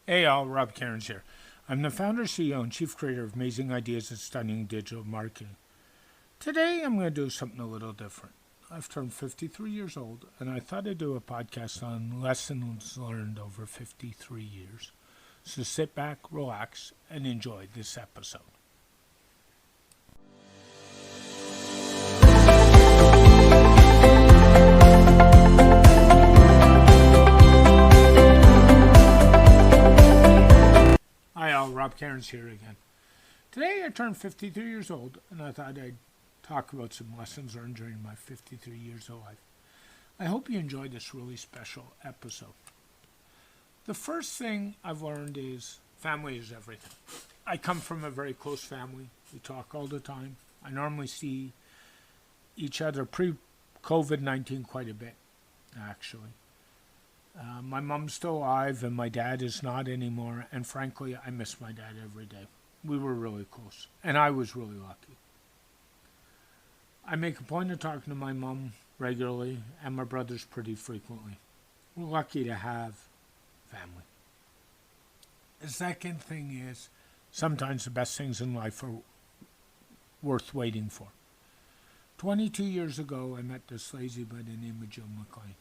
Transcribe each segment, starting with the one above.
Hey all, Rob Cairns here. I'm the founder, CEO, and chief creator of Amazing Ideas and Stunning Digital Marketing. Today I'm going to do something a little different. I've turned 53 years old, and I thought I'd do a podcast on lessons learned over 53 years. So sit back, relax, and enjoy this episode. Hi all, Rob Cairns here again. Today I turned 53 years old, and I thought I'd talk about some lessons learned during my 53 years of life. I hope you enjoyed this really special episode. The first thing I've learned is family is everything. I come from a very close family. We talk all the time. I normally see each other pre-COVID-19 quite a bit, actually. My mom's still alive and my dad is not anymore, and frankly, I miss my dad every day. We were really close, and I was really lucky. I make a point of talking to my mom regularly and my brothers pretty frequently. We're lucky to have family. The second thing is sometimes the best things in life are worth waiting for. 22 years ago, I met this lazy by the name of Jill McLean.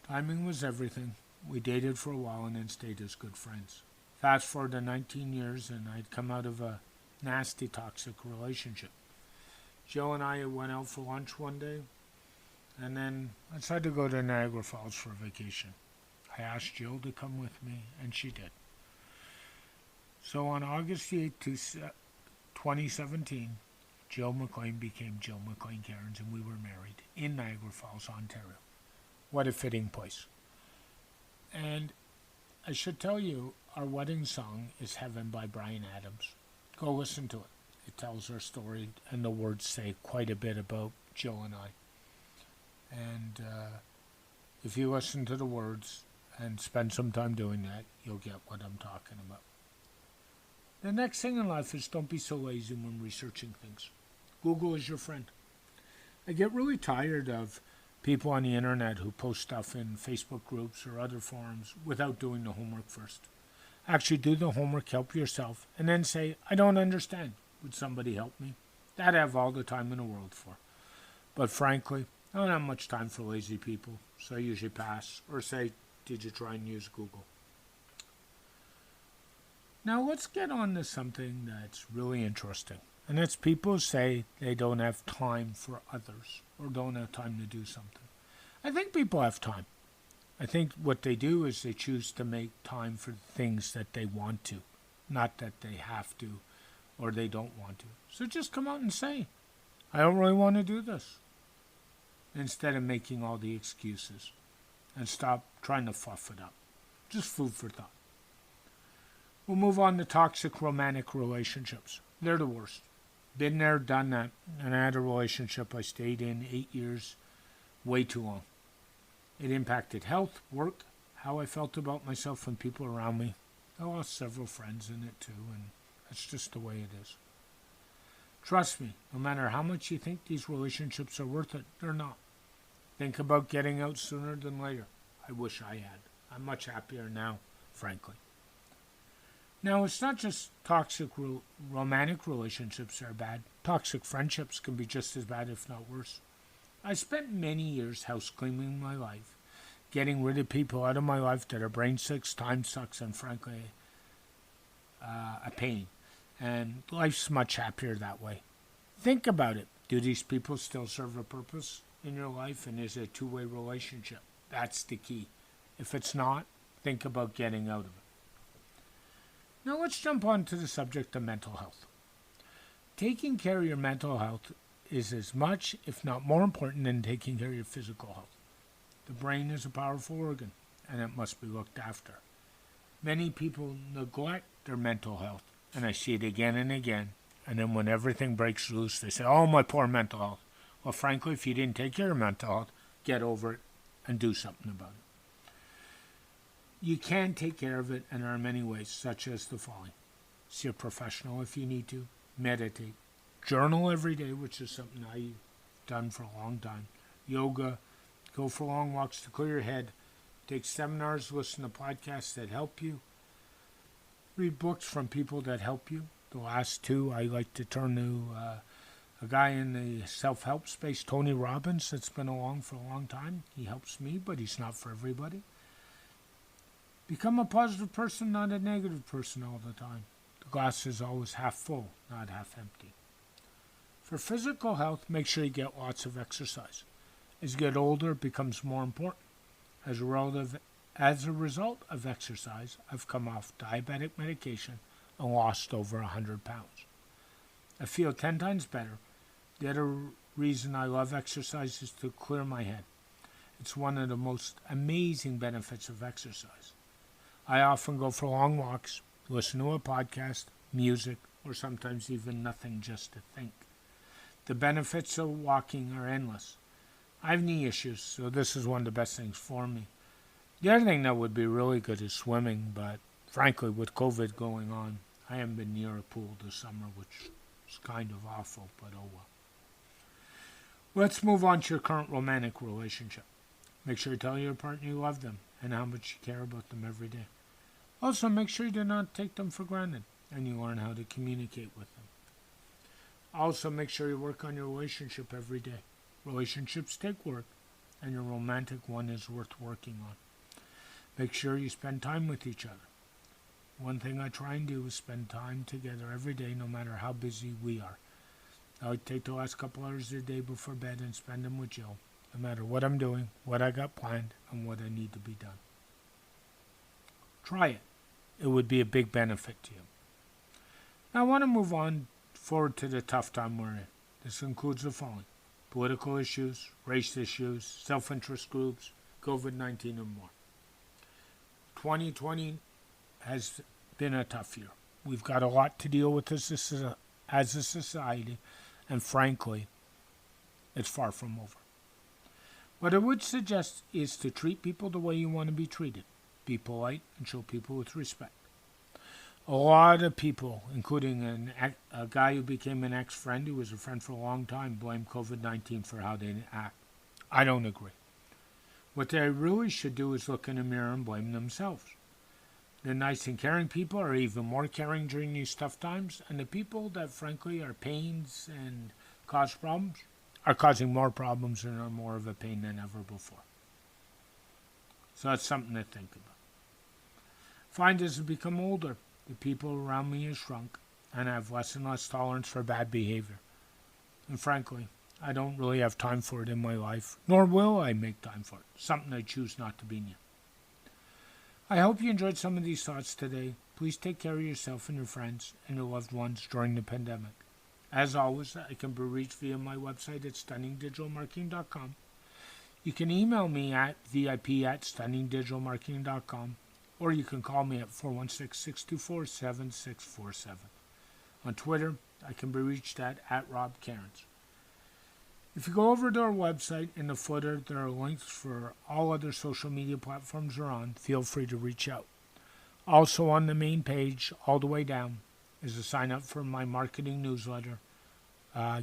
Timing was everything. We dated for a while and then stayed as good friends. Fast forward to 19 years and I'd come out of a nasty toxic relationship. Jill and I went out for lunch one day, and then I decided to go to Niagara Falls for a vacation. I asked Jill to come with me, and she did. So on August 8, 2017, Jill McLean became Jill McLean Cairns, and we were married in Niagara Falls, Ontario. What a fitting place. And I should tell you, our wedding song is Heaven by Bryan Adams. Go listen to it. It tells our story, and the words say quite a bit about Jill and I. And if you listen to the words and spend some time doing that, you'll get what I'm talking about. The next thing in life is don't be so lazy when researching things. Google is your friend. I get really tired of people on the internet who post stuff in Facebook groups or other forums without doing the homework first. Actually do the homework, help yourself, and then say, I don't understand. Would somebody help me? That I have all the time in the world for. But frankly, I don't have much time for lazy people, so I usually pass or say, did you try and use Google? Now let's get on to something that's really interesting. And it's people say they don't have time for others or don't have time to do something. I think people have time. I think what they do is they choose to make time for things that they want to, not that they have to or they don't want to. So just come out and say, I don't really want to do this. Instead of making all the excuses. And stop trying to fluff it up. Just food for thought. We'll move on to toxic romantic relationships. They're the worst. Been there, done that. And I had a relationship I stayed in 8 years, way too long. It impacted health, work, how I felt about myself and people around me. I lost several friends in it too, and that's just the way it is. Trust me, no matter how much you think these relationships are worth it, they're not. Think about getting out sooner than later. I wish I had. I'm much happier now, frankly. Now, it's not just toxic romantic relationships that are bad. Toxic friendships can be just as bad, if not worse. I spent many years house cleaning my life, getting rid of people out of my life that are brain sick, time sucks, and frankly, a pain. And life's much happier that way. Think about it. Do these people still serve a purpose in your life? And is it a two-way relationship? That's the key. If it's not, think about getting out of it. Now let's jump on to the subject of mental health. Taking care of your mental health is as much, if not more important than taking care of your physical health. The brain is a powerful organ, and it must be looked after. Many people neglect their mental health, and I see it again and again. And then when everything breaks loose, they say, oh, my poor mental health. Well, frankly, if you didn't take care of mental health, get over it and do something about it. You can take care of it, and there are many ways, such as the following. See a professional if you need to. Meditate. Journal every day, which is something I've done for a long time. Yoga. Go for long walks to clear your head. Take seminars, listen to podcasts that help you. Read books from people that help you. The last two, I like to turn to a guy in the self-help space, Tony Robbins, that's been along for a long time. He helps me, but he's not for everybody. Become a positive person, not a negative person all the time. The glass is always half full, not half empty. For physical health, make sure you get lots of exercise. As you get older, it becomes more important. As a result of exercise, I've come off diabetic medication and lost over 100 pounds. I feel 10 times better. The other reason I love exercise is to clear my head. It's one of the most amazing benefits of exercise. I often go for long walks, listen to a podcast, music, or sometimes even nothing just to think. The benefits of walking are endless. I have knee issues, so this is one of the best things for me. The other thing that would be really good is swimming, but frankly, with COVID going on, I haven't been near a pool this summer, which is kind of awful, but oh well. Let's move on to your current romantic relationship. Make sure you tell your partner you love them and how much you care about them every day. Also, make sure you do not take them for granted and you learn how to communicate with them. Also, make sure you work on your relationship every day. Relationships take work, and your romantic one is worth working on. Make sure you spend time with each other. One thing I try and do is spend time together every day, no matter how busy we are. I would take the last couple hours of the day before bed and spend them with Jill, no matter what I'm doing, what I got planned, and what I need to be done. Try it. It would be a big benefit to you. Now, I want to move on forward to the tough time we're in. This includes the following: political issues, race issues, self-interest groups, COVID-19, and more. 2020 has been a tough year. We've got a lot to deal with as a society, and frankly, it's far from over. What I would suggest is to treat people the way you want to be treated. Be polite and show people with respect. A lot of people, including a guy who became an ex-friend who was a friend for a long time, blame COVID-19 for how they act. I don't agree. What they really should do is look in the mirror and blame themselves. The nice and caring people are even more caring during these tough times, and the people that frankly are pains and cause problems are causing more problems and are more of a pain than ever before. So that's something to think about. Find as I become older, the people around me have shrunk, and I have less and less tolerance for bad behavior. And frankly, I don't really have time for it in my life, nor will I make time for it, something I choose not to be near. I hope you enjoyed some of these thoughts today. Please take care of yourself and your friends and your loved ones during the pandemic. As always, I can be reached via my website at stunningdigitalmarketing.com. You can email me at vip@stunningdigitalmarketing.com, or you can call me at 416-624-7647. On Twitter, I can be reached at Rob Cairns. If you go over to our website, in the footer, there are links for all other social media platforms we're on. Feel free to reach out. Also on the main page, all the way down, is a sign up for my marketing newsletter.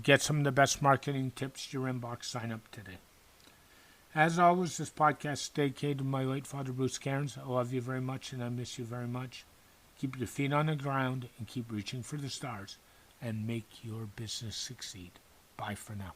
Get some of the best marketing tips to your inbox. Sign up today. As always, this podcast is dedicated to my late father, Bruce Cairns. I love you very much, and I miss you very much. Keep your feet on the ground and keep reaching for the stars, and make your business succeed. Bye for now.